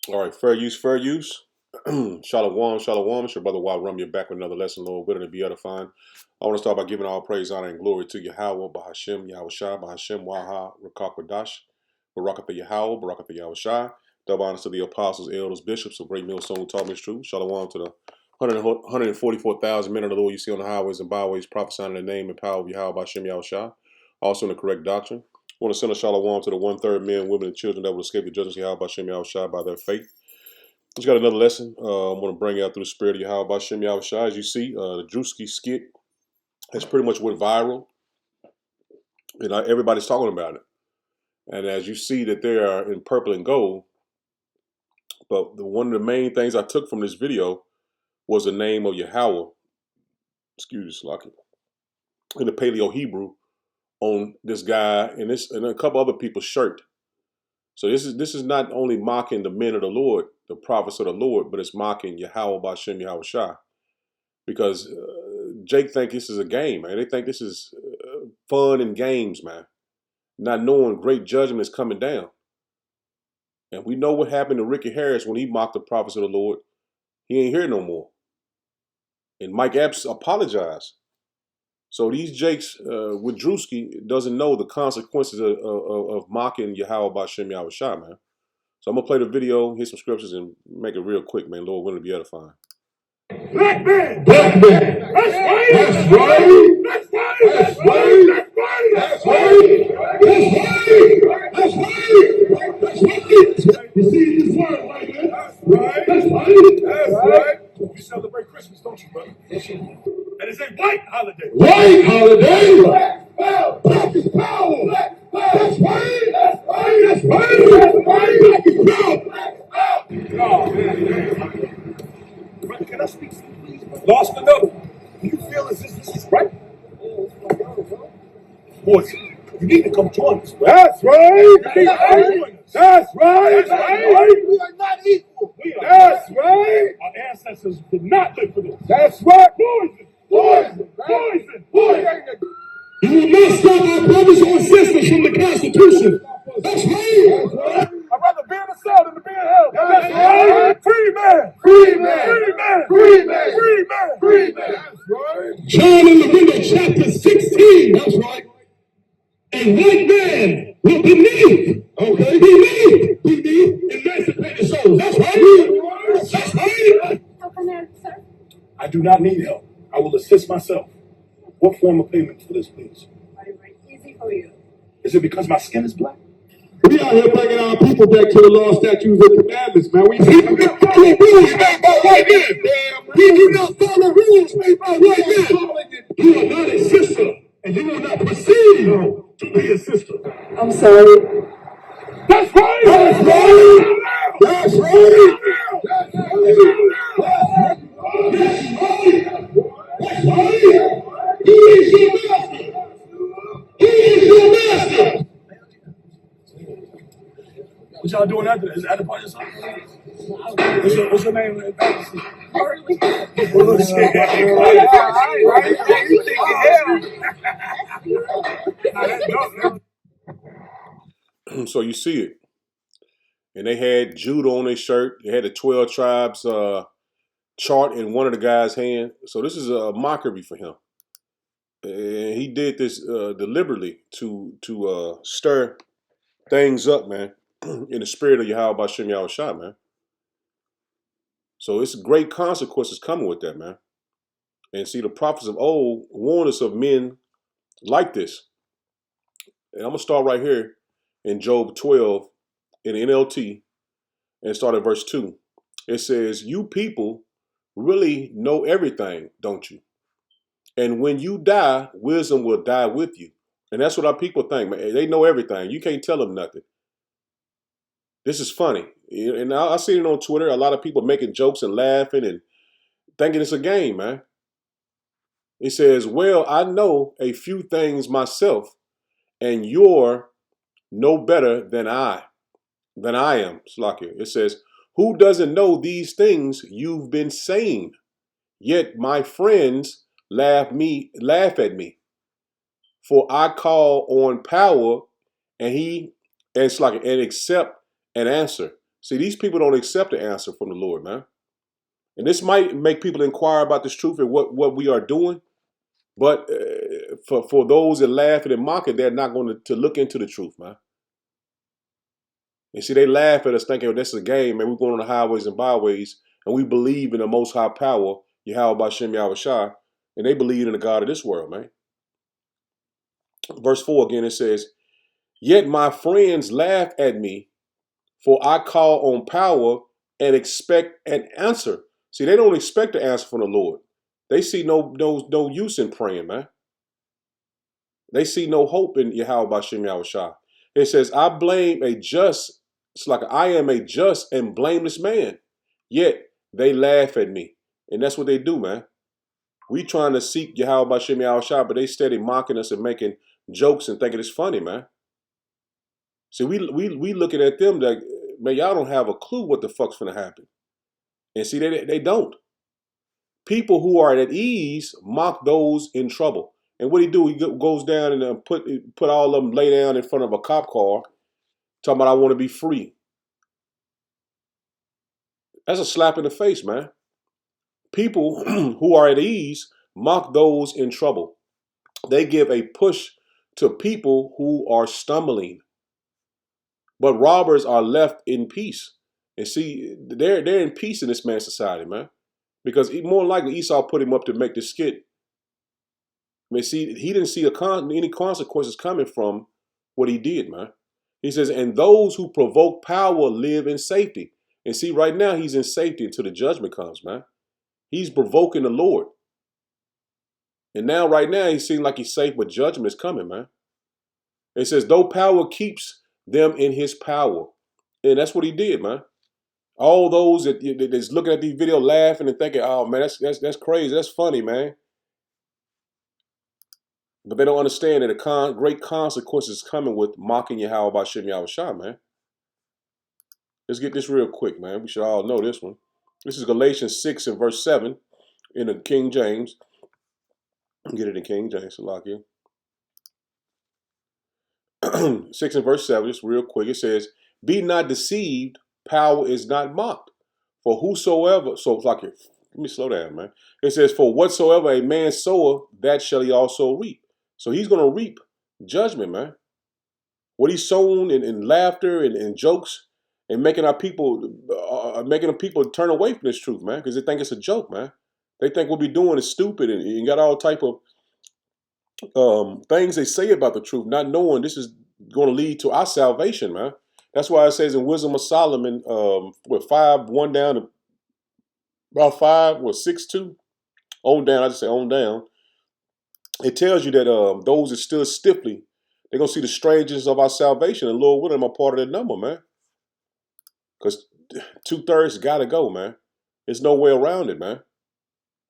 All right, fair use, fair use. Shalom, shalom. It's your brother Wild Rum. You're back with another lesson, Lord, willing to be edifying. I want to start by giving all praise, honor, and glory to Yahweh, Bahashem, Yahweh Shai, Bahashem, Waha, Rakakwadash, Barakatha Yahweh, Barakatha Yahweh Shai. Double honors to the apostles, elders, bishops of Great Millstone who taught me this truth. Shalom to the 144,000 men of the Lord you see on the highways and byways prophesying in the name and power of Yahweh, Bahashem, Yahweh Shai. Also in the correct doctrine. I want to send a shalom to the 1/3 men, women, and children that will escape the judgment of Yahweh, Bahashem, Yahweh Shai by their faith. Just got another lesson I want to bring out through the spirit of Yahweh Bashem Yahweh Shai. As you see, the Druski skit has pretty much went viral, and everybody's talking about it. And as you see that they are in purple and gold, but one of the main things I took from this video was the name of Yahweh, excuse me, in the Paleo Hebrew on this guy and a couple other people's shirt. So this is not only mocking the men of the Lord, the prophets of the Lord, but it's mocking Yahweh Bashem Yahweh Shai. Because Jake think this is a game, man. They think this is fun and games, man. Not knowing great judgment is coming down. And we know what happened to Ricky Harris when he mocked the prophets of the Lord. He ain't here no more. And Mike Epps apologized. So these Jakes with Druski doesn't know the consequences of mocking Yahweh Bashem Yahweh Shai, man. So I'm going to play the video, hit some scriptures, and make it real quick, man. Lord willing to be edifying. Black man! Black man! That's right! That's right! That's right! That's right! That's right! That's right! That's right! You see this word right there? That's right! That's right! That's right! You celebrate Christmas, don't you, brother? And it's a white holiday. White holiday! Black power! Black is power! Black power! That's right! That's right! That's right! That's right! Black is power! Black power! Oh, man. Brother, can I speak to you, please? Lost enough. Do you feel as if this is right? Boys, you need to come join us. That's right. That's right. That's right. We are not equal. That's right. Our ancestors did not live for this. That's right. Poison. Poison. Poison. Poison. You will not stop our brothers and sisters from the Constitution. That's right. That's right. I'd rather be in the cell than to be in hell. That's right. Free man. Free man. Free man. Free man. Free man. Free man. That's right. John in Leviticus chapter 16. That's right. A white man will beneath. Okay. Beneath emancipated souls. That's right. That's right. How can I help, sir? I do not need help. I will assist myself. What form of payment for this, please? Easy for you. Is it because my skin is black? We out here bringing our people back to the law, statutes, and commandments, man. We do not follow rules made by white men. We do not follow rules made by white men. You are not a sister, and you will not proceed to be a sister. I'm sorry. That's right. That's right. That's right. That's right. That's right. He is your master. He is your master. What y'all doing after this? Is that a part of something? What's your name? So you see it. And they had Judah on their shirt. They had the 12 tribes chart in one of the guys' hand. So this is a mockery for him. And he did this deliberately to stir things up, man, in the spirit of Yahweh Bashem Yahweh Shai, man. So it's great consequences coming with that, man. And see, the prophets of old warned us of men like this. And I'm going to start right here in Job 12 in the NLT and start at verse 2. It says, you people really know everything, don't you? And when you die, wisdom will die with you. And that's what our people think, man. They know everything. You can't tell them nothing. This is funny. And I see it on Twitter. A lot of people making jokes and laughing and thinking it's a game, man. It says, well, I know a few things myself, and you're no better than I am. It says, who doesn't know these things you've been saying? Yet my friends laugh at me. For I call on power and accept an answer. See, these people don't accept the answer from the Lord, man. And this might make people inquire about this truth and what we are doing. But for those that laugh and mock it, they're not going to look into the truth, man. And see, they laugh at us thinking, oh, this is a game, man. We're going on the highways and byways, and we believe in the most high power, Yahweh Bashem Yahweh Shai, and they believe in the God of this world, man. Verse 4 again, it says, yet my friends laugh at me, for I call on power and expect an answer. See, they don't expect the answer from the Lord. They see no use in praying, man. They see no hope in Yahweh Bashem Yahweh Shai. It says, I blame a just, it's like I am a just and blameless man. Yet they laugh at me. And that's what they do, man. We trying to seek Yahweh Bashem Yahweh Shai, but they steady mocking us and making jokes and thinking it's funny, man. See, we looking at them like, man, y'all don't have a clue what the fuck's gonna happen. And see, they don't. People who are at ease mock those in trouble. And what he do? He goes down and put all of them lay down in front of a cop car, talking about I want to be free. That's a slap in the face, man. People who are at ease mock those in trouble. They give a push to people who are stumbling. But robbers are left in peace. And see, they're in peace in this man's society, man. Because more likely Esau put him up to make this skit. I mean, see, he didn't see any consequences coming from what he did, man. He says, and those who provoke power live in safety. And see, right now he's in safety until the judgment comes, man. He's provoking the Lord. And now, right now, he seems like he's safe, but judgment is coming, man. It says, though power keeps them in his power. And that's what he did, man. All those that's looking at these videos laughing and thinking, oh, man, that's crazy. That's funny, man. But they don't understand that the great consequences coming with mocking Yahweh Bashem Yahweh Shai, man. Let's get this real quick, man. We should all know this one. This is Galatians 6 and verse 7 in the King James. Get it in King James, Salakia. 6 and verse 7, just real quick. It says, be not deceived, power is not mocked. For whosoever, so it's like, let me slow down, man. It says, for whatsoever a man soweth, that shall he also reap. So he's going to reap judgment, man. What he's sown in laughter and jokes and making our people, making the people turn away from this truth, man, because they think it's a joke, man. They think what we're doing is stupid and got all type of things they say about the truth, not knowing this is going to lead to our salvation, man. That's why it says in Wisdom of Solomon, 5:1 down to about 6:2, on down. I just say on down. It tells you that those that stood stiffly, they're gonna see the strangeness of our salvation, and Lord willing, I'm a part of that number, man. Because 2/3 gotta go, man. There's no way around it, man.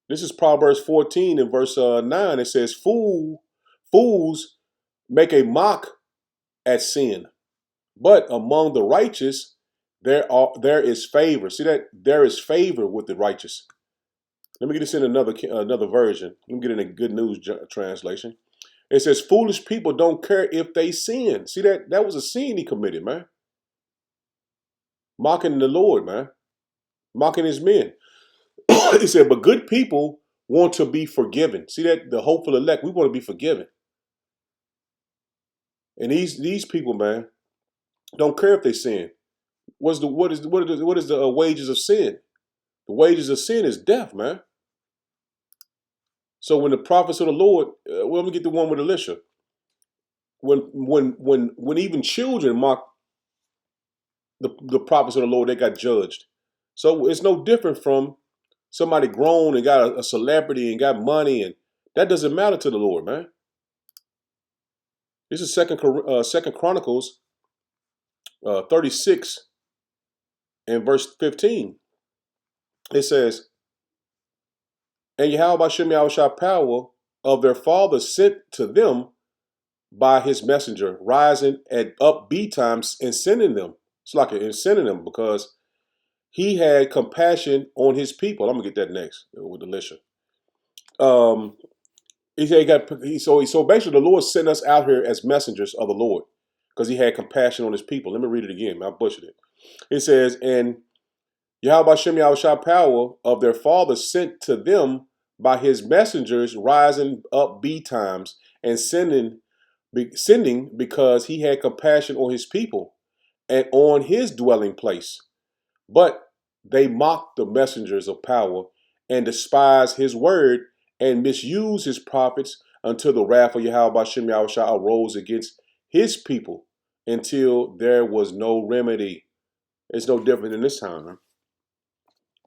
This is Proverbs 14 and verse 9. It says, fools make a mock at sin, but among the righteous there is favor. See that? There is favor with the righteous. Let me get this in another version. Let me get in a Good News translation. It says, foolish people don't care if they sin. See that? That was a sin he committed, man. Mocking the Lord, man. Mocking his men. He said, but good people want to be forgiven. See that? The hopeful elect, we want to be forgiven. And these people, man, don't care if they sin. What is the wages of sin? The wages of sin is death, man. So when the prophets of the Lord, well, let me get the one with Elisha. When even children mock the prophets of the Lord, they got judged. So it's no different from somebody grown and got a celebrity and got money, and that doesn't matter to the Lord, man. This is Second Chronicles 36 and verse 15. It says, and Yahweh Bashem Yahweh Shai power of their fathers sent to them by his messenger, rising at up times and sending them. It's like and sending them because he had compassion on his people. I'm gonna get that next with Elisha. He said so basically the Lord sent us out here as messengers of the Lord because he had compassion on his people. Let me read it again. I butchered it. It says, and Yahweh Shem Yahushua power of their father sent to them by his messengers, rising up betimes and sending because he had compassion on his people and on his dwelling place. But they mocked the messengers of power and despised his word and misused his prophets until the wrath of Yahweh Shem Yahushua arose against his people until there was no remedy. It's no different in this time, man.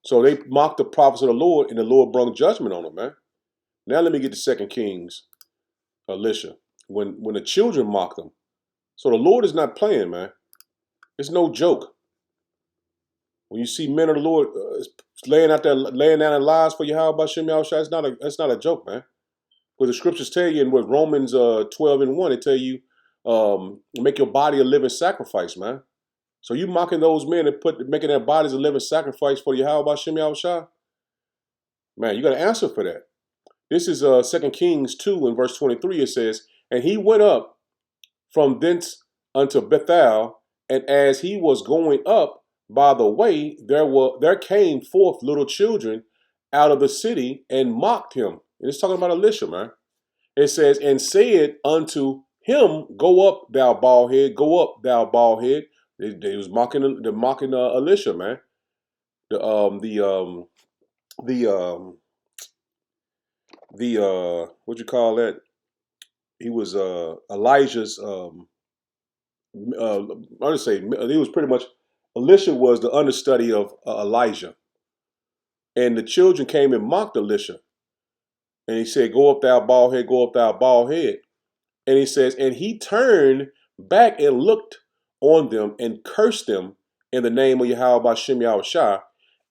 So they mocked the prophets of the Lord, and the Lord brought judgment on them, man. Now let me get to 2 Kings, Elisha. When the children mocked them. So the Lord is not playing, man. It's no joke. When you see men of the Lord laying down their lives for Yahweh Shem Yahushua, it's not a joke, man. Because the scriptures tell you in what Romans 12:1, it tell you, make your body a living sacrifice, man. So you mocking those men and making their bodies a living sacrifice for Yahweh Shem Yahushua? Man, you got to answer for that. This is 2 Kings 2 in verse 23. It says, and he went up from thence unto Bethel, and as he was going up by the way, there came forth little children out of the city and mocked him. And it's talking about Elisha, man. It says, and said unto him, go up, thou bald head, go up, thou bald head. They was mocking Elisha, man. The what you call that? He was Elijah's. I would say he was pretty much. Elisha was the understudy of Elijah, and the children came and mocked Elisha, and he said, "Go up, thou bald head, go up, thou bald head." And he says, and he turned back and looked on them and cursed them in the name of Yahweh Shem Yahushua.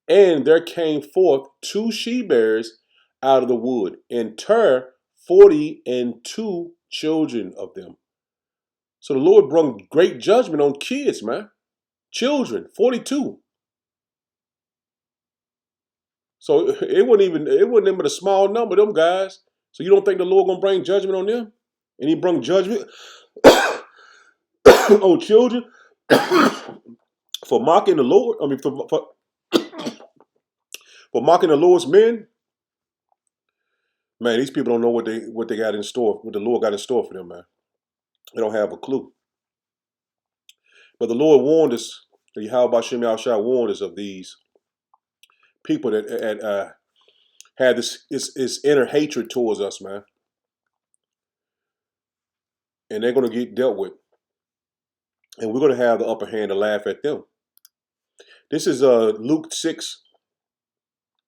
And there came forth 2 she-bears out of the wood, and tare 42 children of them. So the Lord brought great judgment on kids, man. Children, 42. So it wasn't but a small number of them guys. So you don't think the Lord gonna bring judgment on them? And he brought judgment on children for mocking the Lord. I mean, for mocking the Lord's men. Man, these people don't know what they got in store, what the Lord got in store for them, man. They don't have a clue. But the Lord warned us, Yahweh Shem Yahushua warned us of these people that had this inner hatred towards us, man. And they're going to get dealt with. And we're going to have the upper hand to laugh at them. This is Luke 6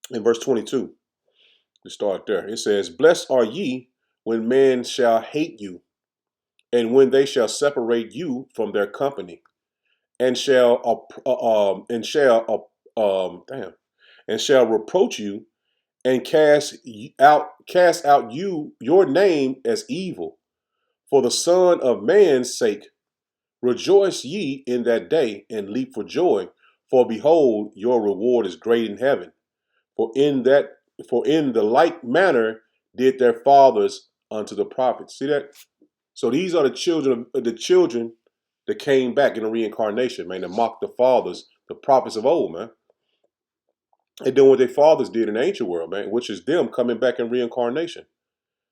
in verse 22. To start there. It says, blessed are ye when men shall hate you, and when they shall separate you from their company, and shall reproach you, and cast out your name as evil. For the Son of Man's sake, rejoice ye in that day, and leap for joy. For behold, your reward is great in heaven. For in the like manner did their fathers unto the prophets. See that? So these are the children that came back in the reincarnation, man, that mocked the fathers, the prophets of old, man. They're doing what their fathers did in the ancient world, man, which is them coming back in reincarnation.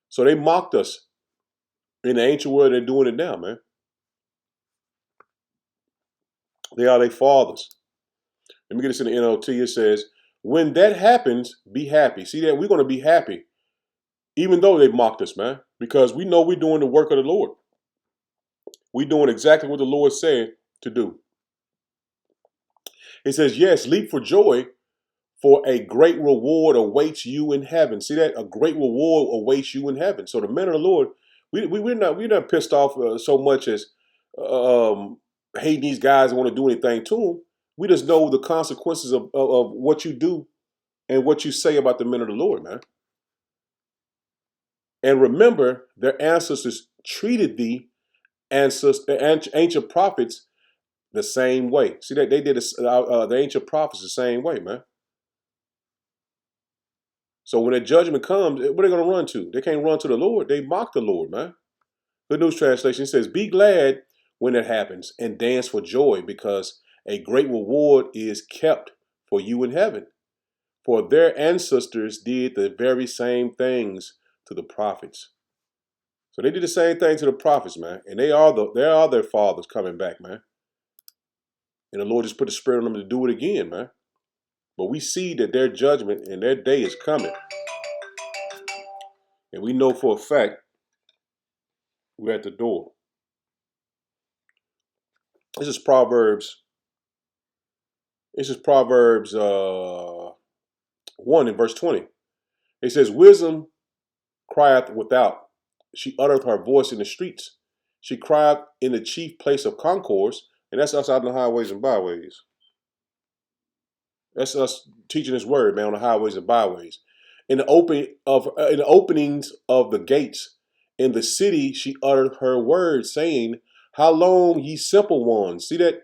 So they mocked us in the ancient world. They're doing it now, man. They are their fathers. Let me get this in the NLT. It says, when that happens, be happy. See that? We're going to be happy, even though they mocked us, man, because we know we're doing the work of the Lord. We're doing exactly what the Lord said to do. It says, yes, leap for joy, for a great reward awaits you in heaven. See that? A great reward awaits you in heaven. So the men of the Lord, we're not pissed off so much as hating these guys and want to do anything to them. We just know the consequences of what you do and what you say about the men of the Lord, man. And remember, their ancestors treated the ancient prophets the same way. See that they did the ancient prophets the same way, man. So when that judgment comes, what are they going to run to? They can't run to the Lord. They mock the Lord, man. Good News Translation says, be glad when it happens and dance for joy, because A great reward is kept for you in heaven. For their ancestors did the very same things to the prophets. So they did the same thing to the prophets, man. And they are their fathers coming back, man. And the Lord just put the spirit on them to do it again, man. But we see that their judgment and their day is coming. And we know for a fact we're at the door. This is Proverbs 1 in verse 20. It says, wisdom crieth without. She uttereth her voice in the streets. She crieth in the chief place of concourse. And that's us out on the highways and byways. That's us teaching His word, man, on the highways and byways. In the openings of the gates, in the city, she uttered her word, saying, how long, ye simple ones? See that?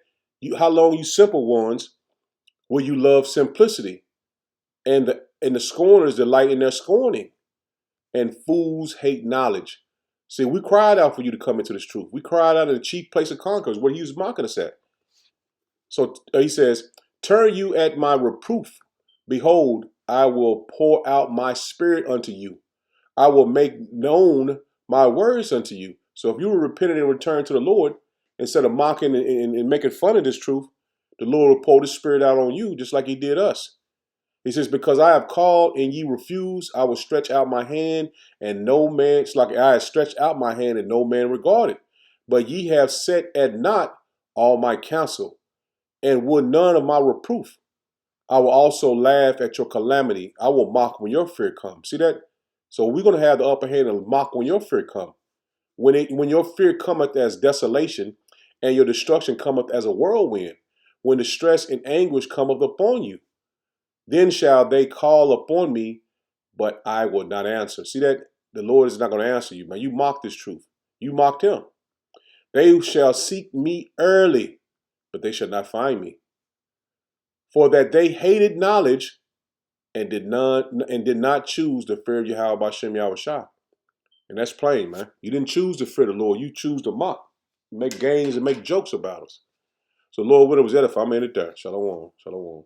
How long, you simple ones, will you love simplicity? And the scorners delight in their scorning. And fools hate knowledge. See, we cried out for you to come into this truth. We cried out in the chief place of concourse where He was mocking us at. So He says, turn you at my reproof. Behold, I will pour out my spirit unto you. I will make known my words unto you. So if you will repent and return to the Lord, instead of mocking and making fun of this truth, the Lord will pour the spirit out on you just like He did us. He says, because I have called and ye refuse, I will stretch out my hand and no man, it's like I have stretched out my hand and no man regarded. But ye have set at naught all my counsel and would none of my reproof. I will also laugh at your calamity. I will mock when your fear comes. See that? So we're going to have the upper hand and mock when your fear comes. When your fear cometh as desolation and your destruction cometh as a whirlwind, when distress and anguish cometh upon you, then shall they call upon me, but I will not answer. See that? The Lord is not going to answer you, man. You mocked this truth. You mocked Him. They shall seek me early, but they shall not find me. For that they hated knowledge and did not choose the fear of Yahweh Bashem Yahushua. And that's plain, man. You didn't choose to fear the Lord. You choose to mock, make games and make jokes about us. So Lord, when it was edified, I'm in it there. Shalom. Shalom.